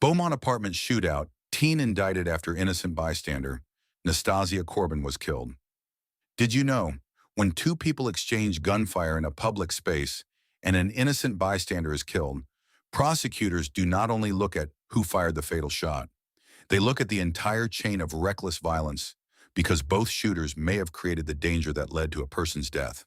Beaumont apartment shootout, teen indicted after innocent bystander. Nastasia Corbin was killed. Did you know, when two people exchange gunfire in a public space and an innocent bystander is killed, prosecutors do not only look at who fired the fatal shot, they look at the entire chain of reckless violence because both shooters may have created the danger that led to a person's death.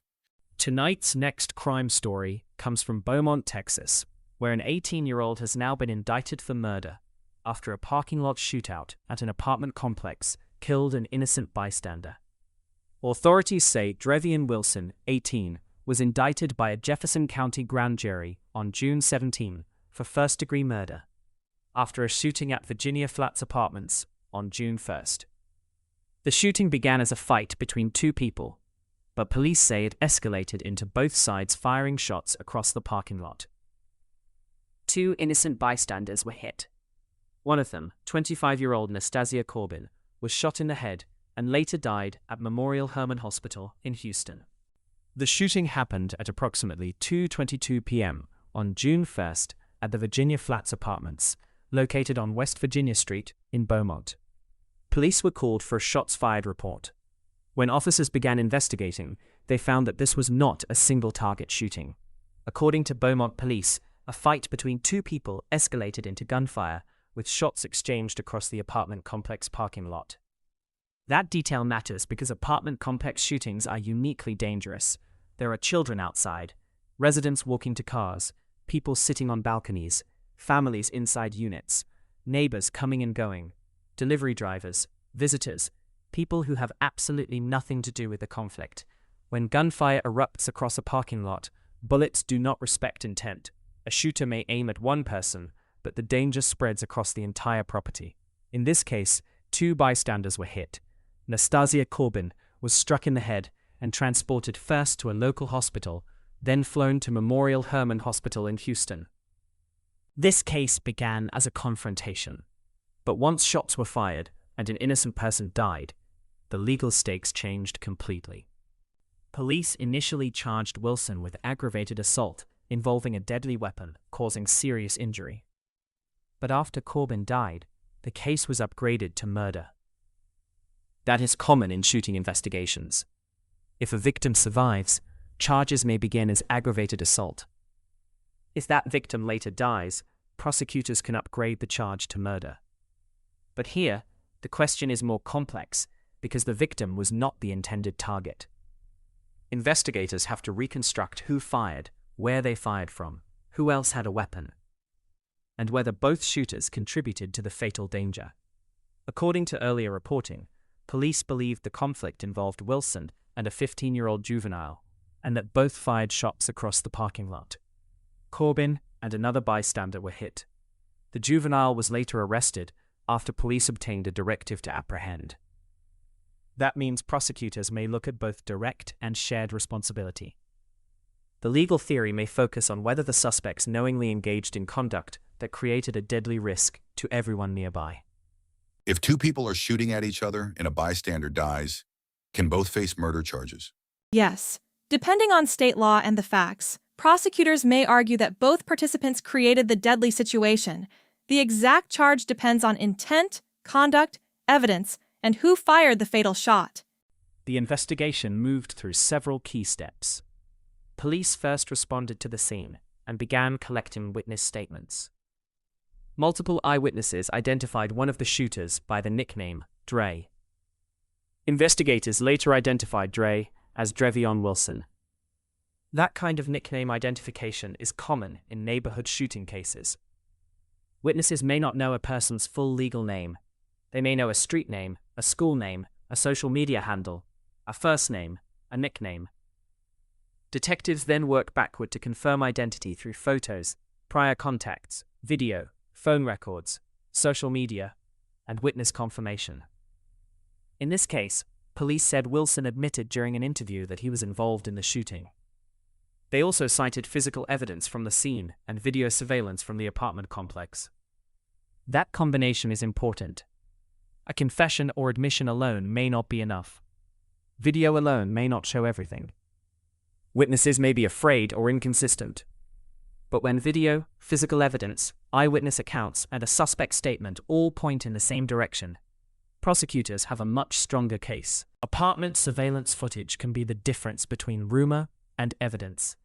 Tonight's next crime story comes from Beaumont, Texas, where an 18-year-old has now been indicted for murder after a parking lot shootout at an apartment complex killed an innocent bystander. Authorities say Drevion Wilson, 18, was indicted by a Jefferson County grand jury on June 17 for first-degree murder after a shooting at Virginia Flats Apartments on June 1st. The shooting began as a fight between two people, but police say it escalated into both sides firing shots across the parking lot. Two innocent bystanders were hit. One of them, 25-year-old Nastasia Corbin, was shot in the head and later died at Memorial Hermann Hospital in Houston. The shooting happened at approximately 2:22 p.m. on June 1st at the Virginia Flats Apartments, located on West Virginia Street in Beaumont. Police were called for a shots fired report. When officers began investigating, they found that this was not a single-target shooting. According to Beaumont police, a fight between two people escalated into gunfire, with shots exchanged across the apartment complex parking lot. That detail matters because apartment complex shootings are uniquely dangerous. There are children outside, residents walking to cars, people sitting on balconies, families inside units, neighbors coming and going, delivery drivers, visitors, people who have absolutely nothing to do with the conflict. When gunfire erupts across a parking lot, bullets do not respect intent. A shooter may aim at one person, but the danger spreads across the entire property. In this case, two bystanders were hit. Nastasia Corbin was struck in the head and transported first to a local hospital, then flown to Memorial Hermann Hospital in Houston. This case began as a confrontation. But once shots were fired and an innocent person died, the legal stakes changed completely. Police initially charged Wilson with aggravated assault involving a deadly weapon causing serious injury. But after Corbin died, the case was upgraded to murder. That is common in shooting investigations. If a victim survives, charges may begin as aggravated assault. If that victim later dies, prosecutors can upgrade the charge to murder. But here, the question is more complex because the victim was not the intended target. Investigators have to reconstruct who fired, where they fired from, who else had a weapon, and whether both shooters contributed to the fatal danger. According to earlier reporting, police believed the conflict involved Wilson and a 15-year-old juvenile, and that both fired shots across the parking lot. Corbin and another bystander were hit. The juvenile was later arrested after police obtained a directive to apprehend. That means prosecutors may look at both direct and shared responsibility. The legal theory may focus on whether the suspects knowingly engaged in conduct that created a deadly risk to everyone nearby. If two people are shooting at each other and a bystander dies, can both face murder charges? Yes. Depending on state law and the facts, prosecutors may argue that both participants created the deadly situation. The exact charge depends on intent, conduct, evidence, and who fired the fatal shot. The investigation moved through several key steps. Police first responded to the scene and began collecting witness statements. Multiple eyewitnesses identified one of the shooters by the nickname Dre. Investigators later identified Dre as Drevion Wilson. That kind of nickname identification is common in neighborhood shooting cases. Witnesses may not know a person's full legal name. They may know a street name, a school name, a social media handle, a first name, a nickname. Detectives then work backward to confirm identity through photos, prior contacts, video, phone records, social media, and witness confirmation. In this case, police said Wilson admitted during an interview that he was involved in the shooting. They also cited physical evidence from the scene and video surveillance from the apartment complex. That combination is important. A confession or admission alone may not be enough. Video alone may not show everything. Witnesses may be afraid or inconsistent. But when video, physical evidence, eyewitness accounts, and a suspect statement all point in the same direction, prosecutors have a much stronger case. Apartment surveillance footage can be the difference between rumor and evidence.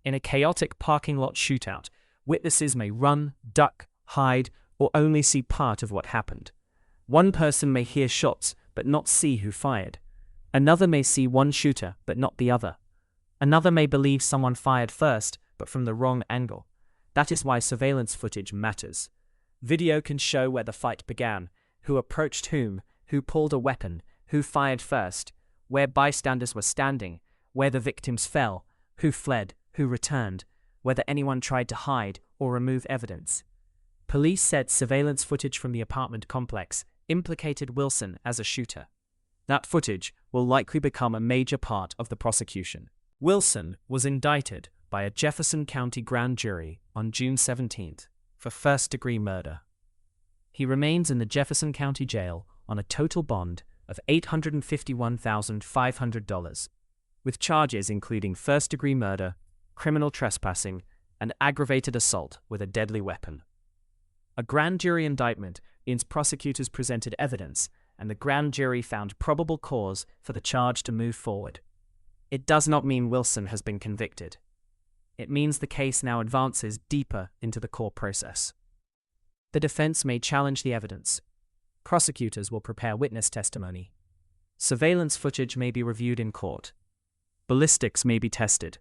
In a chaotic parking lot shootout, witnesses may run, duck, hide, or only see part of what happened. One person may hear shots but not see who fired. Another may see one shooter but not the other. Another may believe someone fired first but from the wrong angle. That is why surveillance footage matters. Video can show where the fight began, who approached whom, who pulled a weapon, who fired first, where bystanders were standing, where the victims fell, who fled, who returned, whether anyone tried to hide or remove evidence. Police said surveillance footage from the apartment complex implicated Wilson as a shooter. That footage will likely become a major part of the prosecution. Wilson was indicted by a Jefferson County grand jury on June 17th for first-degree murder. He remains in the Jefferson County Jail on a total bond of $851,500, with charges including first-degree murder, criminal trespassing, and aggravated assault with a deadly weapon. A grand jury indictment means prosecutors presented evidence and the grand jury found probable cause for the charge to move forward. It does not mean Wilson has been convicted. It means the case now advances deeper into the court process. The defense may challenge the evidence. Prosecutors will prepare witness testimony. Surveillance footage may be reviewed in court. Ballistics may be tested.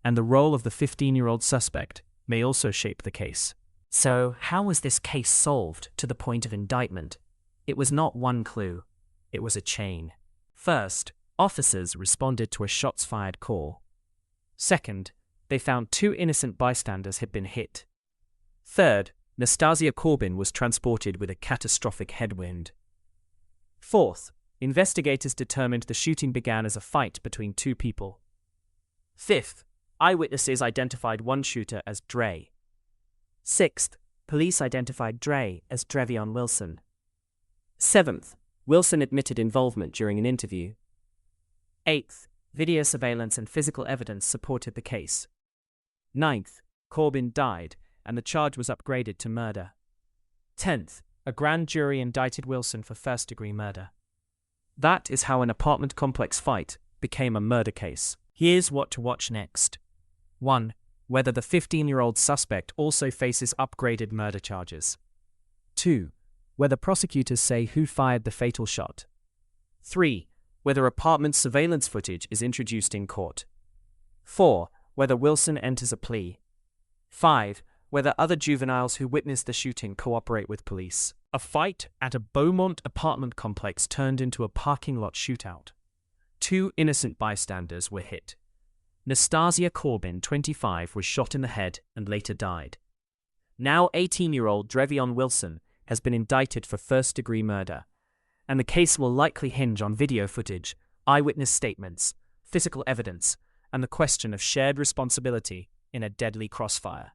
And the role of the 15-year-old suspect may also shape the case. So, how was this case solved to the point of indictment? It was not one clue. It was a chain. First, officers responded to a shots-fired call. Second, they found 2 innocent bystanders had been hit. Third, Nastasia Corbin was transported with a catastrophic head wound. Fourth, investigators determined the shooting began as a fight between 2 people. Fifth, eyewitnesses identified one shooter as Dre. Sixth, police identified Dre as Drevion Wilson. Seventh, Wilson admitted involvement during an interview. Eighth, video surveillance and physical evidence supported the case. Ninth, Corbin died, and the charge was upgraded to murder. 10th, a grand jury indicted Wilson for first-degree murder. That is how an apartment complex fight became a murder case. Here's what to watch next. 1. Whether the 15-year-old suspect also faces upgraded murder charges. 2. Whether prosecutors say who fired the fatal shot. 3. Whether apartment surveillance footage is introduced in court. 4. Whether Wilson enters a plea. 5. Whether other juveniles who witnessed the shooting cooperate with police. A fight at a Beaumont apartment complex turned into a parking lot shootout. 2 innocent bystanders were hit. Nastasia Corbin, 25, was shot in the head and later died. Now 18-year-old Drevion Wilson has been indicted for first-degree murder, and the case will likely hinge on video footage, eyewitness statements, physical evidence, and the question of shared responsibility in a deadly crossfire.